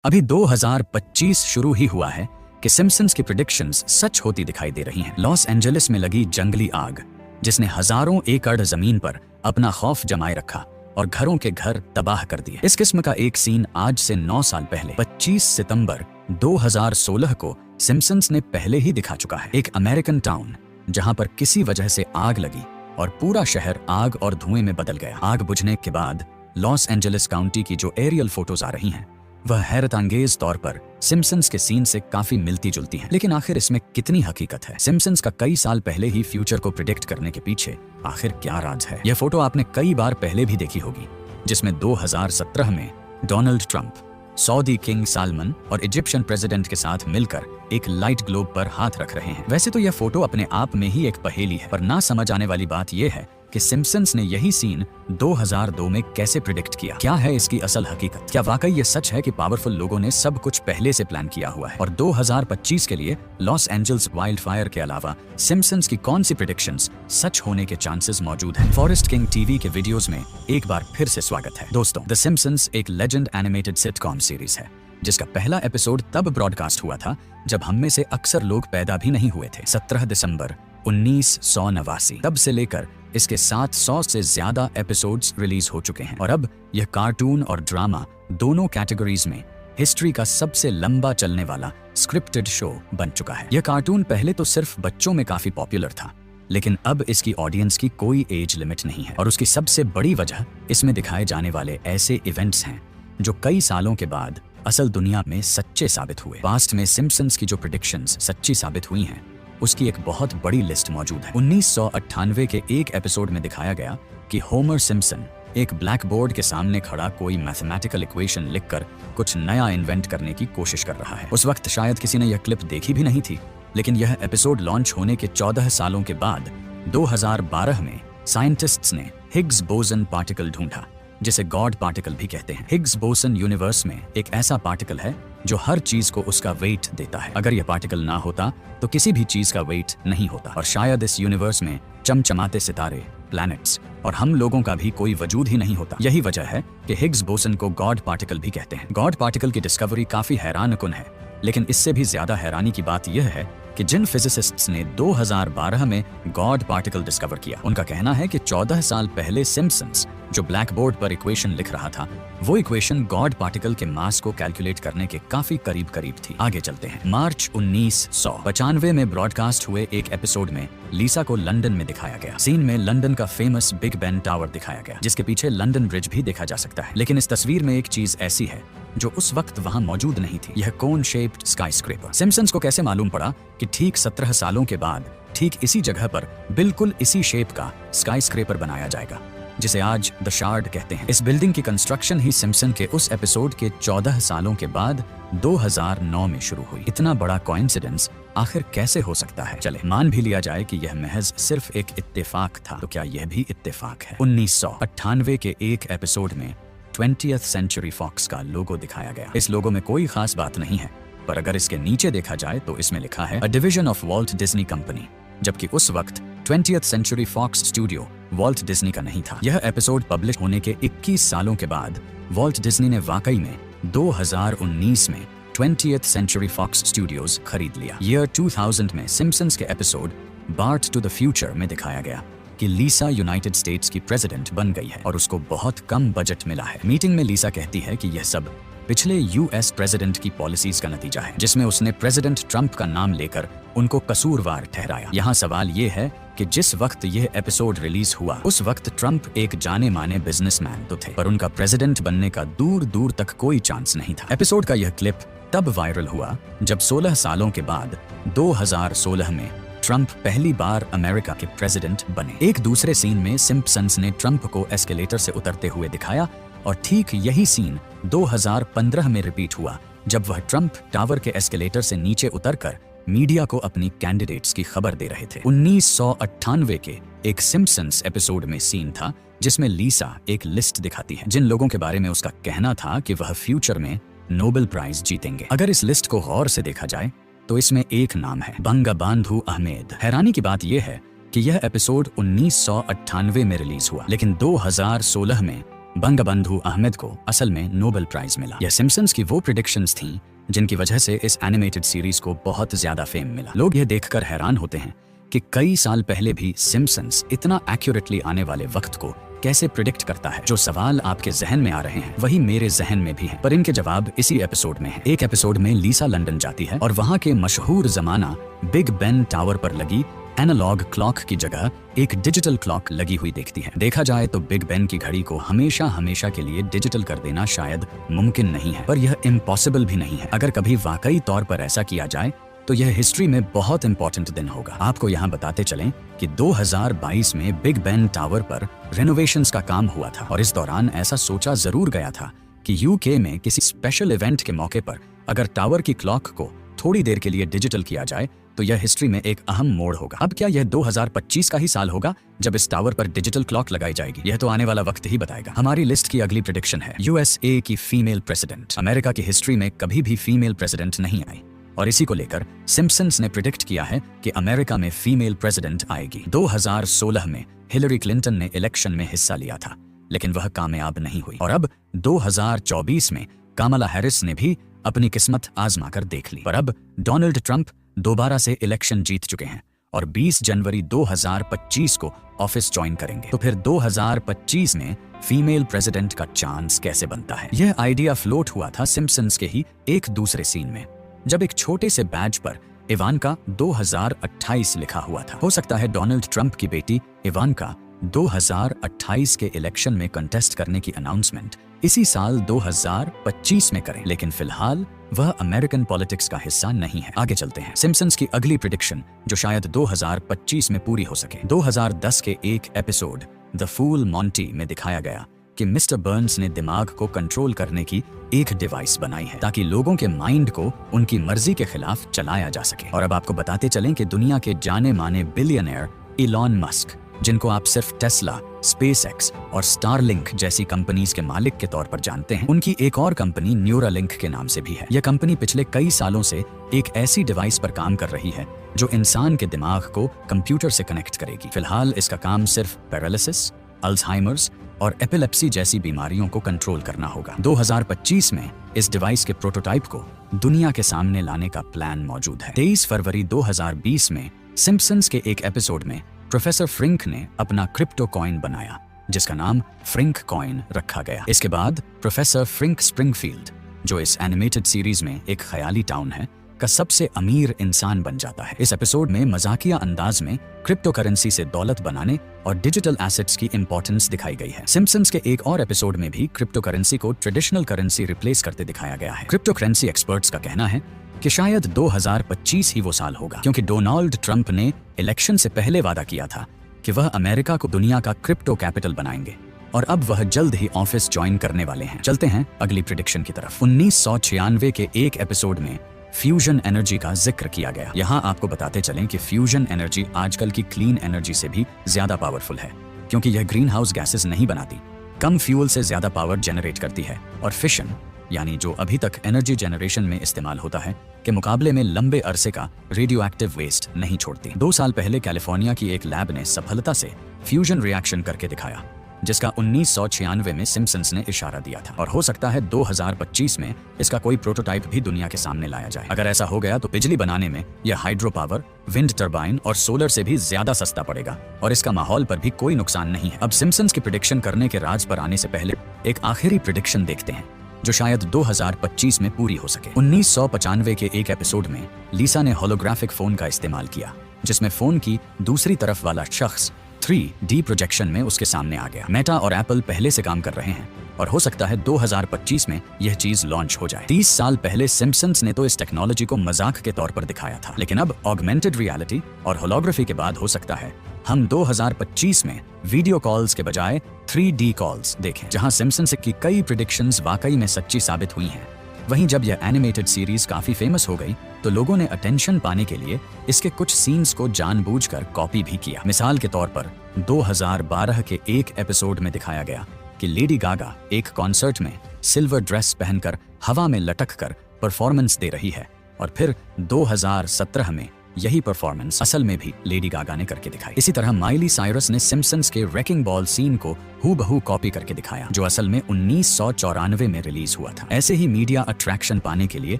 अभी 2025 शुरू ही हुआ है कि सिम्पसन्स की प्रेडिक्शंस सच होती दिखाई दे रही हैं। लॉस एंजलिस में लगी जंगली आग जिसने हजारों एकड़ जमीन पर अपना खौफ जमाए रखा और घरों के घर तबाह कर दिए। इस किस्म का एक सीन आज से 9 साल पहले 25 सितंबर 2016 को सिम्पसन्स ने पहले ही दिखा चुका है। एक अमेरिकन टाउन जहां पर किसी वजह से आग लगी और पूरा शहर आग और धुएं में बदल गया। आग बुझने के बाद लॉस एंजलिस काउंटी की जो एरियल फोटोज आ रही हैं वह हैरतअंगेज तौर पर सिम्पसन्स के सीन से काफी मिलती जुलती हैं। लेकिन आखिर इसमें कितनी हकीकत है? सिम्पसन्स का कई साल पहले ही फ्यूचर को प्रिडिक्ट करने के पीछे आखिर क्या राज है? यह फोटो आपने कई बार पहले भी देखी होगी, जिसमें 2017 में Donald Trump, Saudi king salmon और इजिप्शियन प्रेसिडेंट के साथ मिलकर एक लाइट ग्लोब पर हाथ रख रहे हैं। वैसे तो यह फोटो अपने आप में ही एक पहेली है, पर ना समझ आने वाली बात यह है कि सिम्पसन्स ने यही सीन 2002 में कैसे प्रिडिक्ट किया। क्या है इसकी असल हकीकत? क्या वाकई ये सच है कि पावरफुल लोगों ने सब कुछ पहले से प्लान किया हुआ है? और 2025 के लिए लॉस एंजल्स वाइल्ड फायर के अलावा सिम्पसन्स की कौन सी प्रेडिक्शंस सच होने के चांसेस मौजूद हैं? फॉरेस्ट किंग टीवी के वीडियोस में एक बार फिर से स्वागत है। दोस्तों, द सिम्पसन्स एक लेजेंड एनिमेटेड सिटकॉम सीरीज है जिसका पहला एपिसोड तब ब्रॉडकास्ट हुआ था जब हम में से अक्सर लोग पैदा भी नहीं हुए थे। 17 दिसंबर 1989। तब से लेकर इसके 700 से ज्यादा एपिसोड्स रिलीज हो चुके हैं और अब यह कार्टून और ड्रामा दोनों कैटेगरीज में हिस्ट्री का सबसे लंबा चलने वाला स्क्रिप्टेड शो बन चुका है। यह कार्टून पहले तो सिर्फ बच्चों में काफी पॉपुलर था, लेकिन अब इसकी ऑडियंस की कोई एज लिमिट नहीं है और उसकी सबसे बड़ी वजह इसमें दिखाए जाने वाले ऐसे इवेंट्स हैं जो कई सालों के बाद असल दुनिया में सच्चे साबित हुए। पास्ट में सिम्पसन्स की जो प्रेडिक्शंस सच्ची साबित हुई हैं उसकी एक बहुत बड़ी लिस्ट मौजूद है। 1998 के एक एपिसोड में दिखाया गया कि होमर सिम्पसन एक ब्लैक बोर्ड के सामने खड़ा कोई मैथमेटिकल इक्वेशन लिखकर कुछ नया इन्वेंट करने की कोशिश कर रहा है। उस वक्त शायद किसी ने यह क्लिप देखी भी नहीं थी, लेकिन यह एपिसोड लॉन्च होने के 14 सालों के बाद 2012 में साइंटिस्ट्स ने हिग्स बोसन पार्टिकल ढूंढा, जिसे गॉड पार्टिकल भी कहते हैं। हिग्स बोसन यूनिवर्स में एक ऐसा पार्टिकल है जो हर चीज को उसका वेट देता है। अगर यह पार्टिकल ना होता तो किसी भी चीज का वेट नहीं होता और शायद इस यूनिवर्स में चमचमाते सितारे, प्लैनेट्स और हम लोगों का भी कोई वजूद ही नहीं होता। यही वजह है कि हिग्स बोसन को गॉड पार्टिकल भी कहते हैं। गॉड पार्टिकल की डिस्कवरी काफी हैरानकुन है, लेकिन इससे भी ज्यादा हैरानी की बात यह है कि जिन फिजिसिस्ट्स ने 2012 में गॉड पार्टिकल डिस्कवर किया, उनका कहना है कि 14 साल पहले सिम्पसन्स जो ब्लैक बोर्ड पर इक्वेशन लिख रहा था, वो इक्वेशन गॉड पार्टिकल के मास को कैलकुलेट करने के काफी करीब थी। आगे चलते हैं। मार्च 1995 में ब्रॉडकास्ट हुए एक एपिसोड में लीसा को लंदन में दिखाया गया। सीन में लंदन का फेमस बिग बेन टावर दिखाया गया, जिसके पीछे लंदन ब्रिज भी देखा जा सकता है। लेकिन इस तस्वीर में एक चीज ऐसी है जो उस वक्त वहां मौजूद नहीं थी। यह कोन शेप्ड स्काईस्क्रेपर। सिम्पसन्स को कैसे मालूम पड़ा कि ठीक 17 सालों के बाद ठीक इसी जगह पर बिल्कुल इसी शेप का स्काईस्क्रेपर बनाया जाएगा, जिसे आज द शार्ड कहते हैं। इस बिल्डिंग की कंस्ट्रक्शन ही सिम्पसन के उस एपिसोड के 14 सालों के बाद 2009 में शुरू हुई। इतना बड़ा कोइंसिडेंस आखिर कैसे हो सकता है? चले मान भी लिया जाए कि यह महज सिर्फ एक इत्तेफाक था, तो क्या यह भी इत्तेफाक है? 1998 के एक एपिसोड में 20th सेंचुरी फॉक्स का लोगो दिखाया गया। इस लोगो में कोई खास बात नहीं है, पर अगर इसके नीचे देखा जाए तो इसमें लिखा है a division of Walt Disney company, जबकि उस वक्त 20th century Fox studio Walt Disney का नहीं था। यह एपिसोड पब्लिश होने के 21 सालों के बाद वॉल्ट डिज्नी ने वाकई में 2019 में 20th सेंचुरी फॉक्स स्टूडियोज खरीद लिया। ईयर 2000 में सिम्पसन्स के episode Bart to the future में दिखाया गया कि लीसा यूनाइटेड स्टेट्स की प्रेसिडेंट बन गई है और उसको बहुत कम बजट मिला है। मीटिंग में लीसा कहती है कि यह सब पिछले यूएस प्रेसिडेंट की पॉलिसीज का नतीजा है, जिसमें उसने प्रेसिडेंट ट्रंप का नाम लेकर उनको कसूरवार ठहराया। यहाँ सवाल ये है कि जिस वक्त यह एपिसोड रिलीज हुआ उस वक्त ट्रंप एक जाने माने बिजनेसमैन तो थे, पर उनका प्रेसिडेंट बनने का दूर दूर तक कोई चांस नहीं था। एपिसोड का यह क्लिप तब वायरल हुआ जब 16 सालों के बाद 2016 में ट्रंप पहली बार अमेरिका के प्रेसिडेंट बने। एक दूसरे सीन में सिम्पसन्स ने ट्रंप को एस्केलेटर से उतरते हुए दिखाया और ठीक यही सीन 2015 में रिपीट हुआ जब वह ट्रंप टावर के एस्केलेटर से नीचे उतरकर मीडिया को अपनी कैंडिडेट्स की खबर दे रहे थे। 1998 के एक सिम्पसन्स एपिसोड में सीन था जिसमें लीसा एक लिस्ट दिखाती है जिन लोगों के बारे में उसका कहना था कि वह फ्यूचर में नोबेल प्राइज जीतेंगे। अगर इस लिस्ट को गौर से देखा जाए तो इसमें एक नाम है, बंगबंधु अहमद। हैरानी की बात यह है कि यह एपिसोड 1998 में रिलीज हुआ, लेकिन 2016 में बंगबंधु अहमद को असल में नोबेल प्राइज मिला। यह सिम्पसन्स की वो प्रेडिक्शंस थीं जिनकी वजह से इस एनिमेटेड सीरीज को बहुत ज्यादा फेम मिला। लोग यह देखकर हैरान होते हैं कि कई साल पहले भी सिम्पसन्स इतना एक्यूरेटली आने वाले वक्त को कैसे प्रिडिक्ट करता है। जो सवाल आपके जहन में आ रहे हैं वही मेरे जहन में भी है, पर इनके जवाब इसी एपिसोड में है। एक एपिसोड में लीसा लंदन जाती है और वहां के मशहूर जमाना बिग बेन टावर पर लगी एनालॉग क्लॉक की जगह एक डिजिटल क्लॉक लगी हुई देखती है। देखा जाए तो बिग बेन की घड़ी को हमेशा हमेशा के लिए डिजिटल कर देना शायद मुमकिन नहीं है, पर यह इम्पॉसिबल भी नहीं है। अगर कभी वाकई तौर पर ऐसा किया जाए तो यह हिस्ट्री में बहुत इंपॉर्टेंट दिन होगा। आपको यहाँ बताते चलें कि 2022 में बिग बेन टावर पर रेनोवेशंस का काम हुआ था और इस दौरान ऐसा सोचा जरूर गया था कि यूके में किसी स्पेशल इवेंट के मौके पर अगर टावर की क्लॉक को थोड़ी देर के लिए डिजिटल किया जाए तो यह हिस्ट्री में एक अहम मोड़ होगा। अब क्या यह 2025 का ही साल होगा जब इस टावर पर डिजिटल क्लॉक लगाई जाएगी? यह तो आने वाला वक्त ही बताएगा। हमारी लिस्ट की अगली प्रेडिक्शन है यूएसए की फीमेल प्रेसिडेंट। अमेरिका की हिस्ट्री में कभी भी फीमेल प्रेसिडेंट नहीं आई और इसी को लेकर सिम्पसन्स ने प्रिडिक्ट किया है कि अमेरिका में फीमेल प्रेसिडेंट आएगी। 2016 में हिलरी क्लिंटन ने इलेक्शन में हिस्सा लिया था, लेकिन वह कामयाब नहीं हुई और अब 2024 में कमला हैरिस ने भी अपनी किस्मत आजमाकर देख ली। पर अब डोनाल्ड ट्रंप दोबारा से इलेक्शन जीत चुके हैं और 20 जनवरी 2025 को ऑफिस ज्वाइन करेंगे। तो फिर 2025 में फीमेल प्रेसिडेंट का चांस कैसे बनता है? यह आइडिया फ्लोट हुआ था सिम्पसन्स के ही एक दूसरे सीन में, जब एक छोटे से बैज पर इवानका 2028 लिखा हुआ था। हो सकता है डोनाल्ड ट्रंप की बेटी इवानका 2028 के इलेक्शन में कंटेस्ट करने की अनाउंसमेंट इसी साल 2025 में करें, लेकिन फिलहाल वह अमेरिकन पॉलिटिक्स का हिस्सा नहीं है। आगे चलते हैं। सिम्पसन्स की अगली प्रेडिक्शन जो शायद 2025 में पूरी हो सके। 2010 के एक एपिसोड द फूल मॉन्टी में दिखाया गया कि मिस्टर बर्न्स ने दिमाग को कंट्रोल करने की एक डिवाइस बनाई है ताकि लोगों के माइंड को उनकी मर्जी के खिलाफ चलाया जा सके। और अब आपको बताते चलें कि दुनिया के जाने माने बिलियनियर इलॉन मस्क, जिनको आप सिर्फ टेस्ला, स्पेसएक्स और स्टारलिंक जैसी कंपनीज के मालिक के तौर पर जानते हैं, उनकी एक और कंपनी न्यूरालिंक के नाम से भी है। यह कंपनी पिछले कई सालों से एक ऐसी डिवाइस पर काम कर रही है जो इंसान के दिमाग को कंप्यूटर से कनेक्ट करेगी। फिलहाल इसका काम सिर्फ पैरालिसिस, अल्जाइमर्स और एपिलेप्सी जैसी बीमारियों को कंट्रोल करना होगा। 2025 में इस डिवाइस के प्रोटोटाइप को दुनिया के सामने लाने का प्लान मौजूद है। 23 फरवरी 2020 में सिम्पसन्स के एक एपिसोड में प्रोफेसर फ्रिंक ने अपना क्रिप्टो कॉइन बनाया जिसका नाम फ्रिंक कॉइन रखा गया। इसके बाद प्रोफेसर फ्रिंक स्प्रिंगफील्ड, जो इस एनिमेटेड सीरीज में एक ख्याली टाउन है, का सबसे अमीर इंसान बन जाता है। इस एपिसोड में मजाकिया अंदाज में क्रिप्टो करेंसी से दौलत बनाने और डिजिटल एसेट्स की इंपॉर्टेंस दिखाई गई है। सिम्पसन्स के एक और एपिसोड में भी क्रिप्टो करेंसी को ट्रेडिशनल करेंसी रिप्लेस करते दिखाया गया है। क्रिप्टो करेंसी एक्सपर्ट्स का कहना है कि शायद 2025 ही वो साल होगा, क्योंकि डोनाल्ड ट्रंप ने इलेक्शन से पहले वादा किया था कि वह अमेरिका को दुनिया का क्रिप्टो कैपिटल बनाएंगे और अब वह जल्द ही ऑफिस ज्वाइन करने वाले हैं। चलते हैं अगली प्रेडिक्शन की तरफ। 1996 के एक एपिसोड में फ्यूजन एनर्जी का जिक्र किया गया। यहाँ आपको बताते चलें कि फ्यूजन एनर्जी आजकल की क्लीन एनर्जी से भी ज्यादा पावरफुल है, क्योंकि यह ग्रीन हाउस गैसेज नहीं बनाती, कम फ्यूल से ज्यादा पावर जनरेट करती है और फिशन, यानी जो अभी तक एनर्जी जनरेशन में इस्तेमाल होता है, के मुकाबले में लंबे अरसे का रेडियो एक्टिव वेस्ट नहीं छोड़ती। 2 साल पहले कैलिफोर्निया की एक लैब ने सफलता से फ्यूजन रिएक्शन करके दिखाया, जिसका 1996 में सिम्पसन्स ने इशारा दिया था और हो सकता है 2025 में इसका कोई प्रोटोटाइप भी दुनिया के सामने लाया जाए। अगर ऐसा हो गया तो बिजली बनाने में यह हाइड्रो पावर, विंड टर्बाइन और सोलर से भी ज्यादा सस्ता पड़ेगा और इसका माहौल पर भी कोई नुकसान नहीं है। अब सिम्पसन्स की प्रेडिक्शन करने के राज पर आने से पहले एक आखिरी प्रेडिक्शन देखते हैं जो शायद 2025 में पूरी हो सके। 1995 के एक एपिसोड में लीसा ने होलोग्राफिक फोन का इस्तेमाल किया, जिसमें फोन की दूसरी तरफ वाला शख्स 3D प्रोजेक्शन में उसके सामने आ गया। मेटा और एप्पल पहले से काम कर रहे हैं और हो सकता है 2025 में यह चीज लॉन्च हो जाए। 30 साल पहले सिम्पसन्स ने तो इस टेक्नोलॉजी को मजाक के तौर पर दिखाया था, लेकिन अब ऑगमेंटेड रियलिटी और होलोग्राफी के बाद हो सकता है हम 2025 में वीडियो कॉल्स के बजाय 3D कॉल्स देखें, जहां सिम्पसन्स की कई प्रेडिक्शंस वाकई में सच्ची साबित हुई हैं। वहीं जब यह एनिमेटेड सीरीज काफी फेमस हो गई तो लोगों ने अटेंशन पाने के लिए इसके कुछ सीन्स को जानबूझकर कॉपी भी किया। मिसाल के तौर पर 2012 के एक एपिसोड में दिखाया गया कि लेडी गागा एक कॉन्सर्ट में सिल्वर ड्रेस पहनकर हवा में लटक कर परफॉर्मेंस दे रही है और फिर 2017 में यही परफॉर्मेंस असल में भी लेडी गागा ने करके दिखाई। इसी तरह माइली साइरस ने सिम्पसन्स के रेकिंग बॉल सीन को हूबहू कॉपी करके दिखाया, जो असल में 1994 में रिलीज हुआ था। ऐसे ही मीडिया अट्रैक्शन पाने के लिए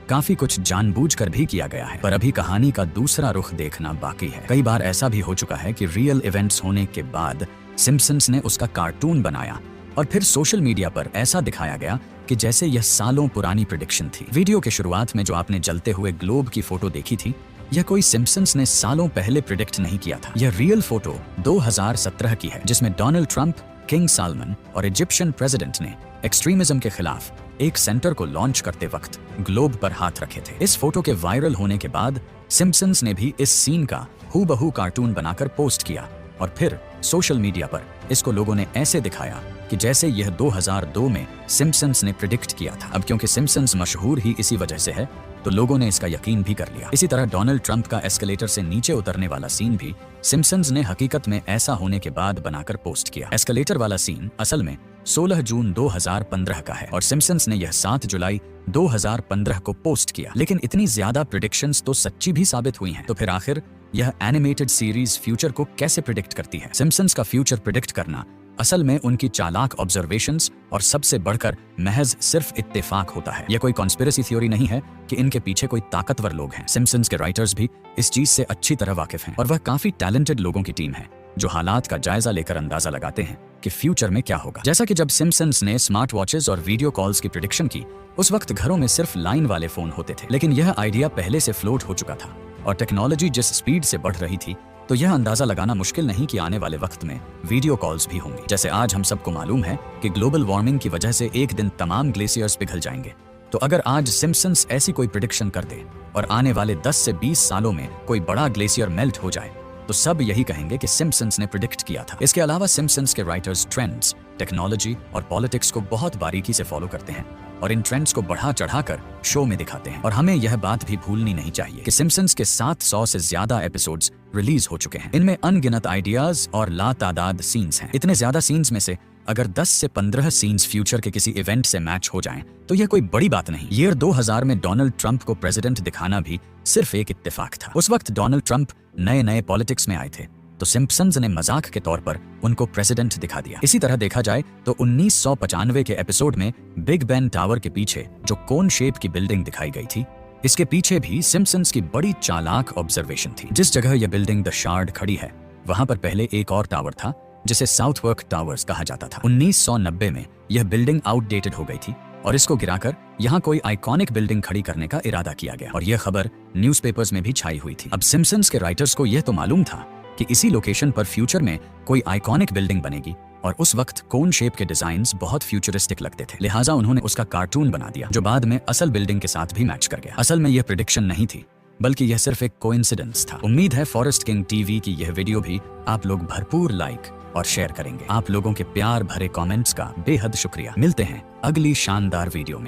काफी कुछ जानबूझकर भी किया गया है, पर अभी कहानी का दूसरा रुख देखना बाकी है। कई बार ऐसा भी हो चुका है कि रियल इवेंट्स होने के बाद सिम्पसन्स ने उसका कार्टून बनाया और फिर सोशल मीडिया पर ऐसा दिखाया गया कि जैसे यह सालों पुरानी प्रेडिक्शन थी। वीडियो के शुरुआत में जो आपने जलते हुए ग्लोब की फोटो देखी थी, यह कोई सिम्पसन्स ने सालों पहले प्रिडिक्ट नहीं किया था। यह रियल फोटो 2017 की है, जिसमें डोनाल्ड ट्रंप, किंग सालमन और इजिप्शियन प्रेसिडेंट ने एक्सट्रीमिज्म के खिलाफ एक सेंटर को लॉन्च करते वक्त ग्लोब पर हाथ रखे थे। इस फोटो के वायरल होने के बाद सिम्पसन्स ने भी इस सीन का हूबहू कार्टून बनाकर पोस्ट किया और फिर सोशल मीडिया पर इसको लोगों ने ऐसे दिखाया कि जैसे यह 2002 में सिम्पसन्स ने प्रिडिक्ट किया था। अब क्योंकि सिम्पसन्स मशहूर ही इसी वजह से है, तो लोगों ने इसका यकीन भी कर लिया। इसी तरह डोनाल्ड ट्रंप का एस्केलेटर से नीचे उतरने वाला सीन भी सिम्पसन्स ने हकीकत में ऐसा होने के बाद बनाकर पोस्ट किया। एस्केलेटर वाला सीन असल में 16 जून 2015 का है और सिम्पसन्स ने यह 7 जुलाई 2015 को पोस्ट किया। लेकिन इतनी ज्यादा प्रिडिक्शंस तो सच्ची भी साबित हुई हैं, तो फिर आखिर यह एनिमेटेड सीरीज फ्यूचर को कैसे प्रिडिक्ट करती है? सिम्पसन्स का फ्यूचर प्रिडिक्ट करना असल में उनकी चालाक ऑब्जर्वेशंस और सबसे बढ़कर महज सिर्फ इत्तेफाक होता है। यह कोई कॉन्स्पिरेसी थ्योरी नहीं है कि इनके पीछे कोई ताकतवर लोग हैं। सिम्पसन्स के राइटर्स भी इस चीज से अच्छी तरह वाकिफ हैं और वह काफी टैलेंटेड लोगों की टीम है जो हालात का जायजा लेकर अंदाजा लगाते हैं कि फ्यूचर में क्या होगा। जैसा कि जब सिम्पसन्स ने स्मार्ट वॉचेस और वीडियो कॉल्स की प्रिडिक्शन की, उस वक्त घरों में सिर्फ लाइन वाले फोन होते थे, लेकिन यह आइडिया पहले से फ्लोट हो चुका था और टेक्नोलॉजी जिस स्पीड से बढ़ रही थी, तो यह अंदाजा लगाना मुश्किल नहीं कि आने वाले वक्त में वीडियो कॉल्स भी होंगी। जैसे आज हम सबको मालूम है कि ग्लोबल वार्मिंग की वजह से एक दिन तमाम ग्लेशियर्स पिघल जाएंगे, तो अगर आज सिम्पसन्स ऐसी कोई प्रिडिक्शन कर दे और आने वाले 10 से 20 सालों में कोई बड़ा ग्लेशियर मेल्ट हो जाए, तो सब यही कहेंगे कि सिम्पसन्स ने प्रिडिक्ट किया था। इसके अलावा सिम्पसन्स के राइटर्स ट्रेंड्स, टेक्नोलॉजी और पॉलिटिक्स को बहुत बारीकी से फॉलो करते हैं और इन ट्रेंड्स को बढ़ा चढ़ाकर शो में दिखाते हैं। और हमें यह बात भी भूलनी नहीं चाहिए कि सिम्पसन्स के 700 से ज्यादा एपिसोड्स रिलीज हो चुके हैं। इनमें अनगिनत आइडियाज और लातादाद सीन्स हैं। इतने ज्यादा सीन्स में से अगर 10 से 15 सीन्स फ्यूचर के किसी इवेंट से मैच हो जाएं, तो यह कोई बड़ी बात नहीं। ईयर 2000 में डोनाल्ड ट्रंप को प्रेसिडेंट दिखाना भी सिर्फ एक इत्तेफाक था। उस वक्त डोनाल्ड ट्रंप नए पॉलिटिक्स में आए थे, तो सिम्पसन्स ने मजाक के तौर पर उनको प्रेसिडेंट दिखा दिया। इसी तरह देखा जाए तो 1995 के एपिसोड में बिग बेन टावर के पीछे जो कोन शेप की बिल्डिंग दिखाई गई थी, इसके पीछे भी सिम्पसन्स की बड़ी चालाक ऑब्जर्वेशन थी। जिस जगह यह बिल्डिंग द शार्ड खड़ी है, वहां पर पहले एक और टावर था जिसे साउथवर्क टावर्स कहा जाता था। 1990 में यह बिल्डिंग आउटडेटेड हो गई थी और इसको गिराकर यहाँ कोई आइकॉनिक बिल्डिंग खड़ी करने का इरादा किया गया और यह खबर न्यूज़पेपर्स में भी छाई हुई थी। अब सिम्पसन्स के राइटर्स को यह तो मालूम था कि इसी लोकेशन पर फ्यूचर में कोई आइकॉनिक बिल्डिंग बनेगी और उस वक्त कोन शेप के डिजाइन्स बहुत फ्यूचरिस्टिक लगते थे, लिहाजा उन्होंने उसका कार्टून बना दिया जो बाद में असल बिल्डिंग के साथ भी मैच कर गया। असल में यह प्रिडिक्शन नहीं थी, बल्कि यह सिर्फ एक कोइंसिडेंस था। उम्मीद है फॉरेस्ट किंग टीवी की यह वीडियो भी आप लोग भरपूर लाइक और शेयर करेंगे। आप लोगों के प्यार भरे कमेंट्स का बेहद शुक्रिया। मिलते हैं अगली शानदार वीडियो में।